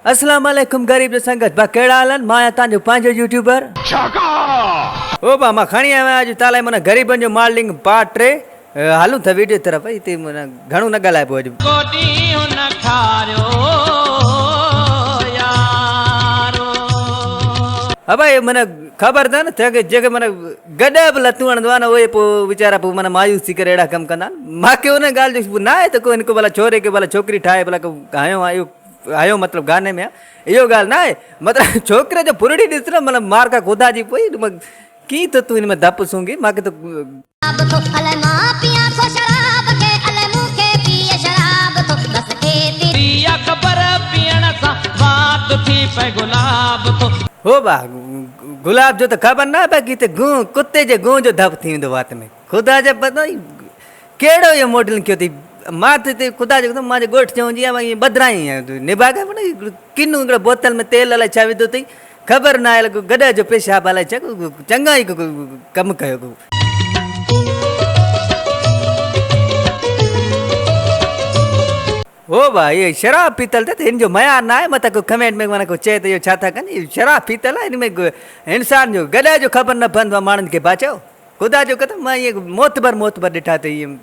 अस्सलाम वालेकुम गरीब जो संगत बा केड़ा हालन मां तांजो पांजो यूट्यूबर ओ बा मां खणी आया आज ताला मन गरीबन जो मॉडलिंग पार्ट 3 हालू था वीडियो तरफ इते मन घणो न गलाय पो कोडी न खारियो यारो अब ये मन खबर था न थे जगे मन गडे लतू वणदवान ओए पो बेचारा पो मन मायूसी करे एड़ा कम कंदा माके ओने गाल जो ना है तो को इनको भला छोरे के भला छोकरी ठाए भला आयो आयो आयो मतलब गाने में यो गाल ना है मतलब छोकरे जो पुरड़ी दिस ना मतलब मार का खुदा जी पोई की तो तू इनमें दप सूंगी मां के तो अब तो अले मां पिया तो शराब के अले मुके पिए शराब तो बस के पिया खबर पियण सा बात थी पे गुलाब तो हो बा गुलाब जो तो खबर ना बाकी ते गू कुत्ते जे गू जो दप थी दो बात में खुदा जे पता केड़ो ये मॉडल क्यों थी माथे ते खुदा जो माजे गोठ चऊं जी ये बदराई निभागा मन किन्नु बोतल में तेल अलाए छा विधो थई खबर ना आयल गडा जो पेशाब अलाए छा चंगा ही कम कयो ओ भाई ये शराब पीतल थे इन जो मया ना है मत को कमेंट में मन को चे तो यो छा था कन शराब पीतल है इनमें इंसान जो गडा जो खबर न बंद मानन के बचाओ खुदा जो कहता मैं ये मोतबर डिठा थे ये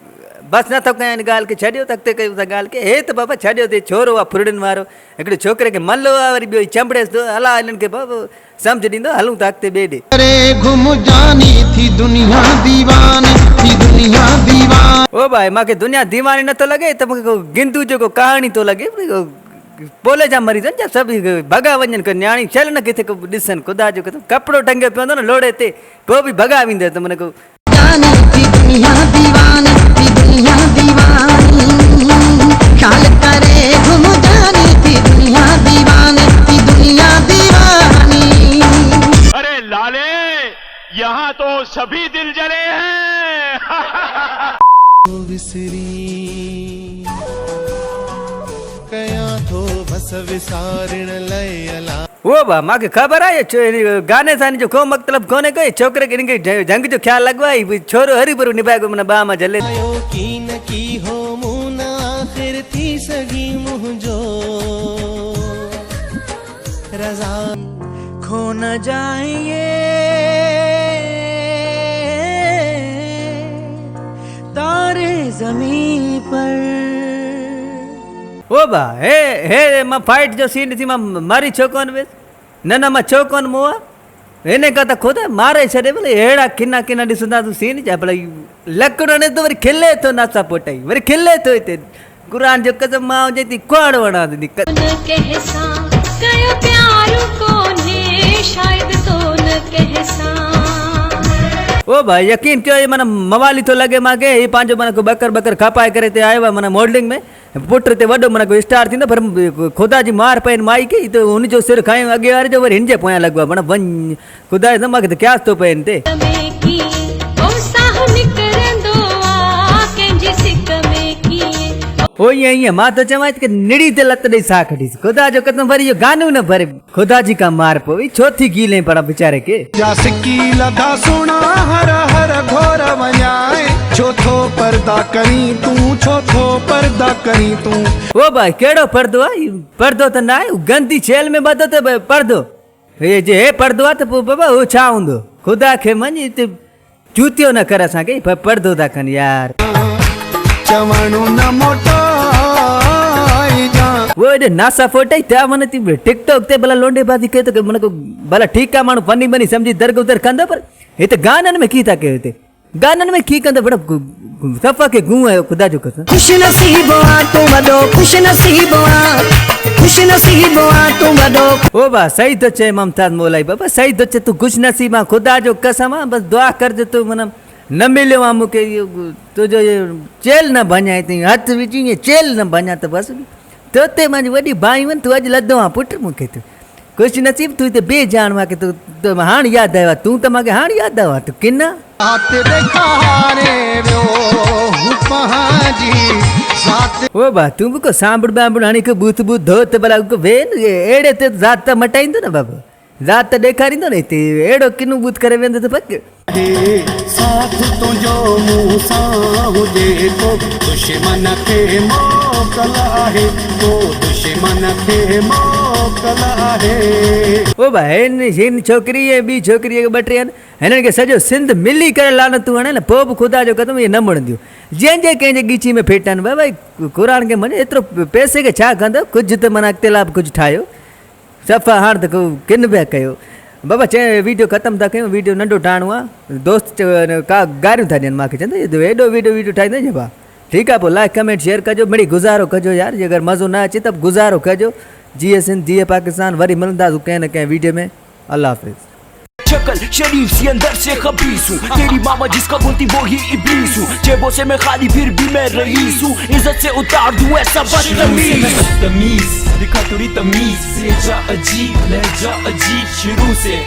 बस न तो कहीं गाल के छड़ियो तकते कई उस गाल के हे तो बाबा छड़ियो ते छोरो आ फुरडन मारो एकड़े छोकरे के मन लो वरी बियो चंबड़े दो हला इनन के बाबा समझ दींदो हलू तकते बेडे अरे घूम जानी थी दुनिया दीवानी ओ भाई माके दुनिया दीवानी न तो लगे तो मके गिंदू जो को कहानी तो लगे बोले जा मरी जन जब सब भगा वंजन को न्याणी चल न किथे को दिसन खुदा जो कपड़ो टंगे पे न लोड़े ते को भी भगा विंदे तो मने को जानी थी दुनिया दीवानी ख्याल करे घूम जानी थी दुनिया दीवानी अरे लाले यहाँ तो सभी दिल जले हैं विसरी कया तो बस विसारण लयला वो बा मां के खबर है गाने सानी जो को मतलब कोने कोई छोकरे के इनके जंग जो ख्याल लगवाई छोरो हरी भरू निभाए मन बा में जले की न की हो मुन आखिर थी सगी मुह जो रजा खो न जाएंगे तारे जमीन पर ओ बा हे मां फाइट जो सीन थी मां मारी छोकोन वे न मां छोकोन मुआ एने का खुद मारे छे बोले एड़ा किना किना दिसंदा तू सीन जा भला लकड़ो ने तो वरी खिले तो नासा पोटाई वरी खिले तो इते कुरान जो कसम मां जेती कोड़ वणा दी कहसा कयो प्यार को ने शायद तो न कहसा ओ भाई यकीन क्यों ये मन मवाली तो लगे मागे ये पांचो मन को बकर खपाए करे ते आयो मन मॉडलिंग में पुट ते वडो मन को स्टार थी पर खुदा जी मार पेन माई के तो उन जो सिर खाए अगे वारे जो वर हिंजे पोया लगवा मन वन खुदा न मागे क्या तो पेन ते ओ ये मां तो चवाई के निड़ी ते लत दे सा खड़ी खुदा जो कतम भरी यो गानू न भरे खुदा जी का मार पोई छोथी गीले पड़ा बेचारे के जासकी लदा सुना हर हर घोर वन्याए छोथो पर्दा करी तू ओ भाई केड़ो पर्दो है पर्दो तो ना गंदी छेल में बदो तो पर्दो ये जे पर्दो तो बाबा ओ छा हुंदो खुदा के मन चूतियो न कर असा के पर्दो दा कन यार चवणु न मोटो वो दे नासा फोटो त्या मन ती टिकटॉक ते भला लोंडे बादी के तो मन को भला ठीक का मानु फनी बनी समझी दरग उधर कंदो पर ये तो गानन में की था कहते गानन में की कंदो बड़ा सफा के गूं है खुदा जो कसम खुश नसीब आ तू वडो खुश नसीब आ तू वडो ओ बा सही तो चे ममताज मोलाई बाबा सही तो चे तू खुश नसीब आ खुदा जो कसम बस दुआ कर दे तू मन न मिलो आ मुके तो जो ये चेल न बन्याय ती हाथ विची ये चेल न बन्या तो बस तो ते मां वडी भाई वन तू अज लदो आ पुट मुके तू खुश नसीब तू ते बेजान मा के तू हाण याद आया तू त माके हाण याद आवा तू किन्ना हाथ देखारे व्यो हुपहाजी साथ ओ बा तू को सांबड़ बांबड़ हाणी को बूथ धोत बला को वेन एड़े ते जात मटाइंदो न बाबा जात देखारिंदो ने ते एड़ो किनु बूथ करे वेंदो तो पक साथ तुझो मूसा हुजे तो दुश्मन खे मोकल आहे तो दुश्मन खे मोकल आहे। ओ भाई हिन छोकिरी ऐं ॿी छोकिरीअ खे ॿ टे आहिनि हिननि खे सॼो सिंध मिली करे लानतूं हणे न पोइ बि ख़ुदा जो क़दम इहे न मुड़ंदियूं जंहिंजे कंहिंजे ॻीची में फेटनि भाई क़ुर खे मञे एतिरो पैसे खे छा कंदो कुझु त माना अॻिते लाइ कुझु ठाहियो सफ़ा हाणे त किन पिया कयो बाबा चए वीडियो ख़तमु था कयूं वीडियो नंढो ठाहिणो आहे दोस्त का गारियूं था ॾियनि मूंखे चवंदा हेॾो वीडियो ठाहींदा जे भाउ ठीकु आहे पोइ लाइक कमेंट शेयर कजो मिड़ी गुज़ारो कजो यार जे अगरि मज़ो न अचे त गुज़ारो कजो जीअं सिंध जीअं पाकिस्तान वरी मिलंदासीं कंहिं न कंहिं वीडियो में अल्लाह हाफ़िज़ शक्ल शरीफ सी अंदर से खबीस हूँ तेरी मामा जिसका बोलती वो ही इब्लीस हूँ जेबों से मैं खाली फिर भी मैं रईस हूँ इज्जत से उतार दूँ ऐसा बदतमीज दिखा थोड़ी तमीज से जा अजीब लहजा अजीब शुरू से